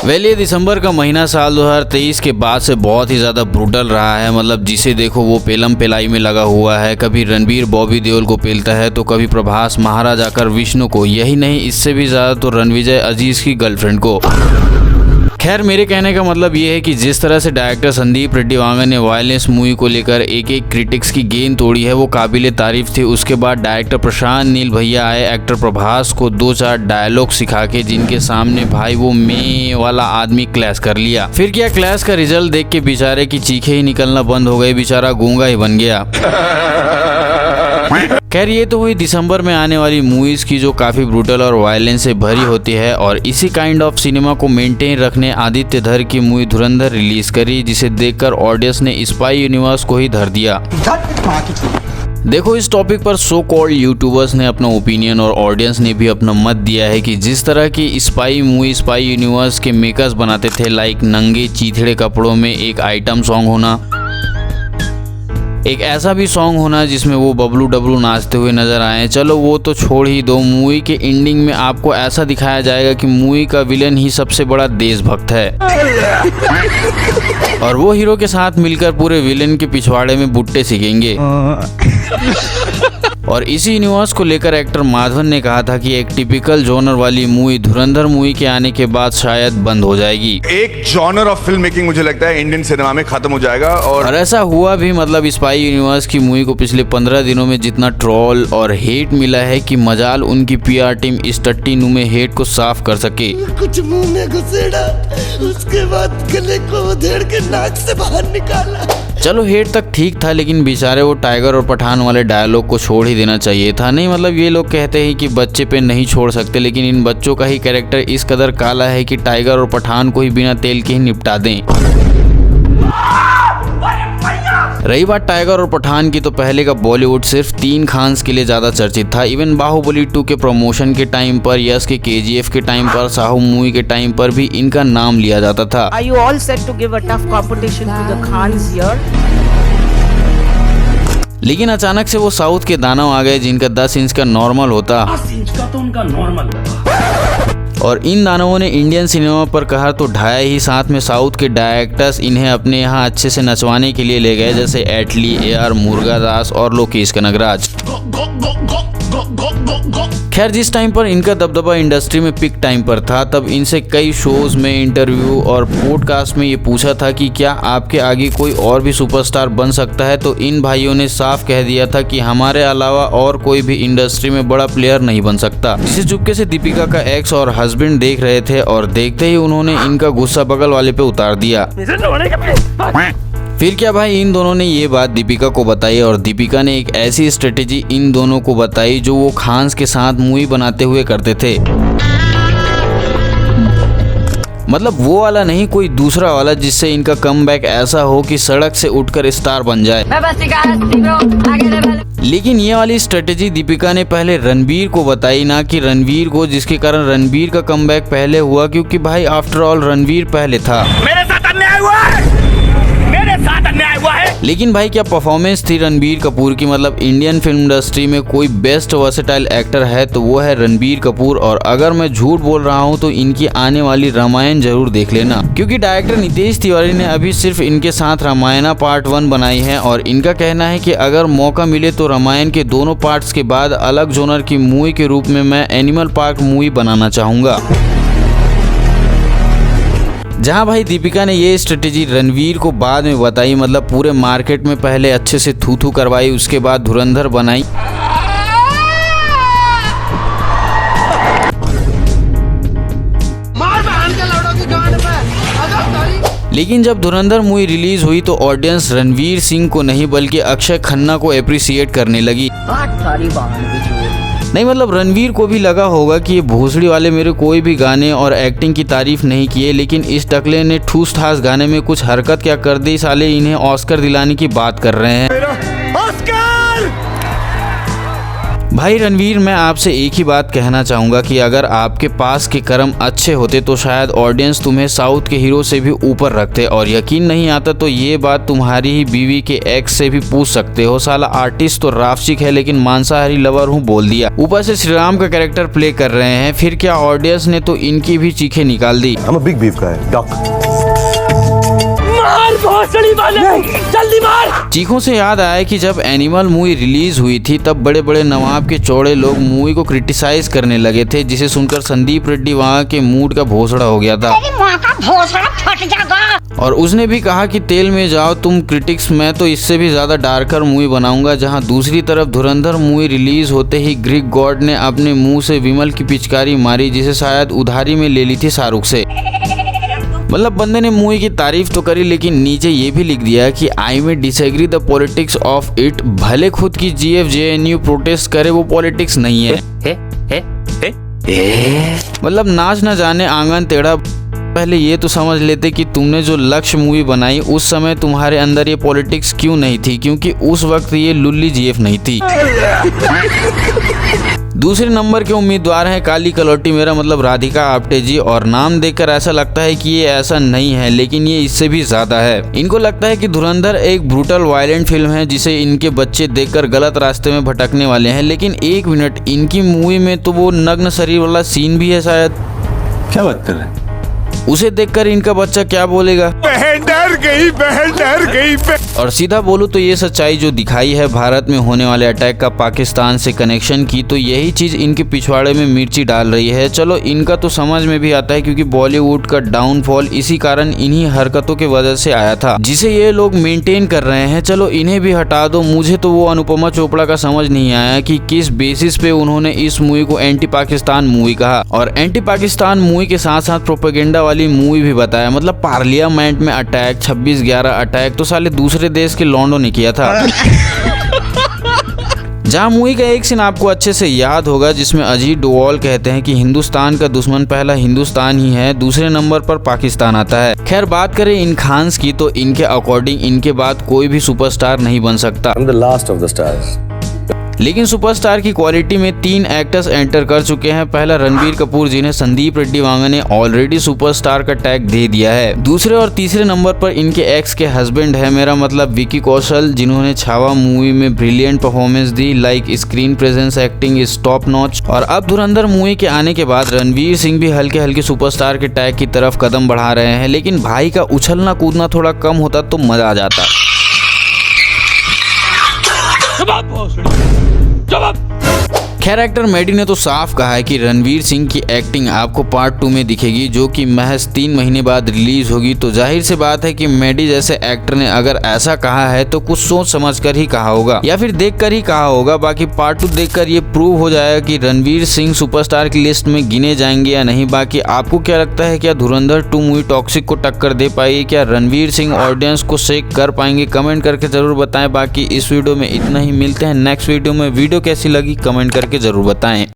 ये दिसंबर का महीना साल 2023 के बाद से बहुत ही ज़्यादा ब्रूटल रहा है। मतलब जिसे देखो वो पेलम पेलाई में लगा हुआ है। कभी रणबीर बॉबी देओल को पेलता है तो कभी प्रभास महाराज आकर विष्णु को, यही नहीं इससे भी ज़्यादा तो रणविजय अजीज की गर्लफ्रेंड को। खैर मेरे कहने का मतलब ये है कि जिस तरह से डायरेक्टर संदीप रेड्डी वांगा ने वायलेंस मूवी को लेकर एक क्रिटिक्स की गेंद तोड़ी है वो काबिले तारीफ थी। उसके बाद डायरेक्टर प्रशांत नील भैया आए एक्टर प्रभास को 2-4 डायलॉग सिखा के, जिनके सामने भाई वो मे वाला आदमी क्लैश कर लिया। फिर क्या क्लैश का रिजल्ट देख के बेचारे की चीखें ही निकलना बंद हो गई, बेचारा गूंगा ही बन गया। खैर ये तो हुई दिसंबर में आने वाली मूवीज की जो काफी ब्रूटल और वायलेंस से भरी होती है। और इसी काइंड ऑफ सिनेमा को मेंटेन रखने आदित्य धर की मूवी धुरंधर रिलीज करी, जिसे देखकर ऑडियंस ने स्पाई यूनिवर्स को ही धर दिया। देखो इस टॉपिक पर सो कॉल्ड यूट्यूबर्स ने अपना ओपिनियन और ऑडियंस ने भी अपना मत दिया है कि जिस तरह की स्पाई मूवी स्पाई यूनिवर्स के मेकर्स बनाते थे, लाइक नंगे चीथड़े कपड़ों में एक आइटम सॉन्ग होना, एक ऐसा भी सॉन्ग होना जिसमें वो बबलू डबलू नाचते हुए नजर आए। चलो वो तो छोड़ ही दो, मूवी के एंडिंग में आपको ऐसा दिखाया जाएगा कि मूवी का विलन ही सबसे बड़ा देशभक्त है और वो हीरो के साथ मिलकर पूरे विलन के पिछवाड़े में बुट्टे सीखेंगे। और इसी यूनिवर्स को लेकर एक्टर माधवन ने कहा था कि एक टिपिकल जॉनर वाली मूवी धुरंधर मूवी के आने के बाद शायद बंद हो जाएगी। एक जॉनर ऑफ फिल्म मेकिंग मुझे लगता है इंडियन सिनेमा में खत्म हो जाएगा। और ऐसा हुआ भी। मतलब स्पाई यूनिवर्स की मूवी को पिछले 15 दिनों में जितना ट्रोल और हेट मिला है कि मजाल उनकी पीआर टीम इस टट्टी नुमे हेट को साफ कर सके। कुछ मुंह में घुसेड़ा, उसके बाद गले को उधेड़ के नाक से बाहर निकाला। चलो हेट तक ठीक था, लेकिन बेचारे वो टाइगर और पठान वाले डायलॉग को छोड़ ही देना चाहिए था। नहीं मतलब ये लोग कहते हैं कि बच्चे पे नहीं छोड़ सकते, लेकिन इन बच्चों का ही कैरेक्टर इस कदर काला है कि टाइगर और पठान को ही बिना तेल के ही निपटा दें। रही बात टाइगर और पठान की, तो पहले का बॉलीवुड सिर्फ 3 खान्स के लिए ज्यादा चर्चित था। इवन बाहुबली 2 के प्रमोशन के टाइम पर, यश के KGF के टाइम पर, साहू मूवी के टाइम पर भी इनका नाम लिया जाता था। Are you all set to give a tough competition to the Khans here? लेकिन अचानक से वो साउथ के दानव आ गए जिनका 10 इंच का नॉर्मल होता। 10 इंच का तो उनका नॉर्मल और इन दानवों ने इंडियन सिनेमा पर कहर तो ढाया ही, साथ में साउथ के डायरेक्टर्स इन्हें अपने यहाँ अच्छे से नचवाने के लिए ले गए, जैसे एटली, AR मुरुगदास और लोकेश कनगराज। खैर जिस टाइम पर इनका दबदबा इंडस्ट्री में पिक टाइम पर था, तब इनसे कई शोज में, इंटरव्यू और पॉडकास्ट में ये पूछा था कि क्या आपके आगे कोई और भी सुपरस्टार बन सकता है, तो इन भाइयों ने साफ कह दिया था कि हमारे अलावा और कोई भी इंडस्ट्री में बड़ा प्लेयर नहीं बन सकता। जिसे चुपके से दीपिका का एक्स और हस्बैंड देख रहे थे और देखते ही उन्होंने इनका गुस्सा बगल वाले पे उतार दिया। फिर क्या भाई, इन दोनों ने ये बात दीपिका को बताई और दीपिका ने एक ऐसी स्ट्रेटेजी इन दोनों को बताई जो वो खान्स के साथ मूवी बनाते हुए करते थे। मतलब वो वाला नहीं, कोई दूसरा वाला, जिससे इनका कमबैक ऐसा हो कि सड़क से उठकर स्टार बन जाए। लेकिन ये वाली स्ट्रेटेजी दीपिका ने पहले रणबीर को बताई, ना कि रणवीर को, जिसके कारण रणबीर का कमबैक पहले हुआ, क्योंकि भाई आफ्टर ऑल रणबीर पहले था। मेरे साथ अन्याय हुआ है, मेरे साथ अन्याय हुआ है। लेकिन भाई क्या परफॉर्मेंस थी रणबीर कपूर की। मतलब इंडियन फिल्म इंडस्ट्री में कोई बेस्ट वर्सेटाइल एक्टर है तो वो है रणबीर कपूर। और अगर मैं झूठ बोल रहा हूँ तो इनकी आने वाली रामायण जरूर देख लेना, क्योंकि डायरेक्टर नितेश तिवारी ने अभी सिर्फ इनके साथ रामायणा पार्ट 1 बनाई है और इनका कहना है कि अगर मौका मिले तो रामायण के दोनों पार्ट्स के बाद अलग जोनर की मूवी के रूप में मैं एनिमल पार्क मूवी बनाना चाहूंगा, जहां भाई दीपिका ने ये स्ट्रेटेजी रणवीर को बाद में बताई। मतलब पूरे मार्केट में पहले अच्छे से थू करवाई, उसके बाद धुरंधर बनाई। लेकिन जब धुरंधर मूवी रिलीज हुई तो ऑडियंस रणवीर सिंह को नहीं बल्कि अक्षय खन्ना को अप्रिशिएट करने लगी। नहीं मतलब रणवीर को भी लगा होगा कि ये भोसड़ी वाले मेरे कोई भी गाने और एक्टिंग की तारीफ नहीं किए, लेकिन इस टकले ने ठूस ठास गाने में कुछ हरकत क्या कर दी, साले इन्हें ऑस्कर दिलाने की बात कर रहे हैं। भाई रणवीर, मैं आपसे एक ही बात कहना चाहूंगा कि अगर आपके पास के कर्म अच्छे होते तो शायद ऑडियंस तुम्हें साउथ के हीरो से भी ऊपर रखते, और यकीन नहीं आता तो ये बात तुम्हारी ही बीवी के एक्स से भी पूछ सकते हो। साला आर्टिस्ट तो राफचिक है लेकिन मांसाहारी लवर हूँ बोल दिया, ऊपर से श्री राम का कैरेक्टर प्ले कर रहे हैं। फिर क्या ऑडियंस ने तो इनकी भी चीखें निकाल दी। I'm a big beef guy, duck. मार भोसड़ी वाले, जल्दी मार। चीखों से याद आया कि जब एनिमल मूवी रिलीज हुई थी तब बड़े बड़े नवाब के चौड़े लोग मूवी को क्रिटिसाइज करने लगे थे, जिसे सुनकर संदीप रेड्डी वहाँ के मूड का भोसड़ा हो गया था और उसने भी कहा कि तेल में जाओ तुम क्रिटिक्स, मैं तो इससे भी ज्यादा डार्कर मूवी बनाऊंगा। जहाँ दूसरी तरफ धुरंधर मूवी रिलीज होते ही ग्रीक गॉड ने अपने मुंह से विमल की पिचकारी मारी, जिसे शायद उधारी में ले ली थी शाहरुख से। मतलब बंदे ने मूवी की तारीफ तो करी लेकिन नीचे ये भी लिख दिया कि आई में disagree the politics of it. भले खुद की GFJNU प्रोटेस्ट करे, वो पॉलिटिक्स नहीं है। मतलब नाच न जाने आंगन टेढ़ा। पहले ये तो समझ लेते कि तुमने जो लक्ष्य मूवी बनाई उस समय तुम्हारे अंदर ये पॉलिटिक्स क्यों नहीं थी, क्योंकि उस वक्त ये लुल्ली GF नहीं थी। दूसरे नंबर के उम्मीदवार हैं काली कलौटी, मेरा मतलब राधिका आप्टे जी, और नाम देखकर ऐसा लगता है कि ये ऐसा नहीं है लेकिन ये इससे भी ज्यादा है। इनको लगता है कि धुरंधर एक ब्रूटल वायलेंट फिल्म है जिसे इनके बच्चे देखकर गलत रास्ते में भटकने वाले हैं, लेकिन एक मिनट, इनकी मूवी में तो वो नग्न शरीर वाला सीन भी है शायद। क्या बात कर रहे हैं? उसे देखकर इनका बच्चा क्या बोलेगा? बहन डर गई, बहन डर गई। और सीधा बोलूं तो ये सच्चाई जो दिखाई है भारत में होने वाले अटैक का पाकिस्तान से कनेक्शन की, तो यही चीज इनके पिछवाड़े में मिर्ची डाल रही है। चलो इनका तो समझ में भी आता है क्योंकि बॉलीवुड का डाउनफॉल इसी कारण इन्हीं हरकतों की वजह से आया था, जिसे ये लोग मेंटेन कर रहे हैं। चलो इन्हें भी हटा दो। मुझे तो वो अनुपमा चोपड़ा का समझ नहीं आया कि किस बेसिस पे उन्होंने इस मूवी को एंटी पाकिस्तान मूवी कहा और एंटी पाकिस्तान मूवी के साथ साथ प्रोपेगेंडा वाली मूवी भी बताया। मतलब पार्लियामेंट में अटैक, 26/11 अटैक तो साले दूसरे देश के लॉन्डो ने किया था। जहाँ मूवी का एक सीन आपको अच्छे से याद होगा जिसमें अजीत डोवाल कहते हैं कि हिंदुस्तान का दुश्मन पहला हिंदुस्तान ही है, दूसरे नंबर पर पाकिस्तान आता है। खैर बात करें इन खान्स की तो इनके अकॉर्डिंग इनके बाद कोई भी सुपरस्टार नहीं बन सकता। I'm the last of the stars. लेकिन सुपरस्टार की क्वालिटी में 3 एक्टर्स एंटर कर चुके हैं। पहला रणबीर कपूर जिन्हें संदीप रेड्डी वांगा ने ऑलरेडी सुपरस्टार का टैग दे दिया है। दूसरे और तीसरे नंबर पर इनके एक्स के हस्बैंड है, मेरा मतलब विकी कौशल, जिन्होंने छावा मूवी में brilliant performance the. Like screen presence, acting is top notch. और अब धुरंधर मूवी के आने के बाद रणवीर सिंह भी हल्के हल्के सुपरस्टार के टैग की तरफ कदम बढ़ा रहे हैं, लेकिन भाई का उछलना कूदना थोड़ा कम होता तो मजा आ जाता। खैर एक्टर मेडी ने तो साफ कहा है कि रणवीर सिंह की एक्टिंग आपको पार्ट 2 में दिखेगी, जो कि महज 3 महीने बाद रिलीज होगी। तो जाहिर सी बात है कि मेडी जैसे एक्टर ने अगर ऐसा कहा है तो कुछ सोच समझ कर ही कहा होगा या फिर देख कर ही कहा होगा। बाकी पार्ट 2 देखकर ये प्रूव हो जाएगा कि रणवीर सिंह सुपरस्टार की लिस्ट में गिने जाएंगे या नहीं। बाकी आपको क्या लगता है, क्या धुरंधर 2 मूवी टॉक्सिक को टक्कर दे पाएगी? क्या रणवीर सिंह ऑडियंस को शेक कर पाएंगे? कमेंट करके जरूर बताएं। बाकी इस वीडियो में इतना ही, मिलते हैं नेक्स्ट वीडियो में। वीडियो कैसी लगी कमेंट करके जरूर बताएं।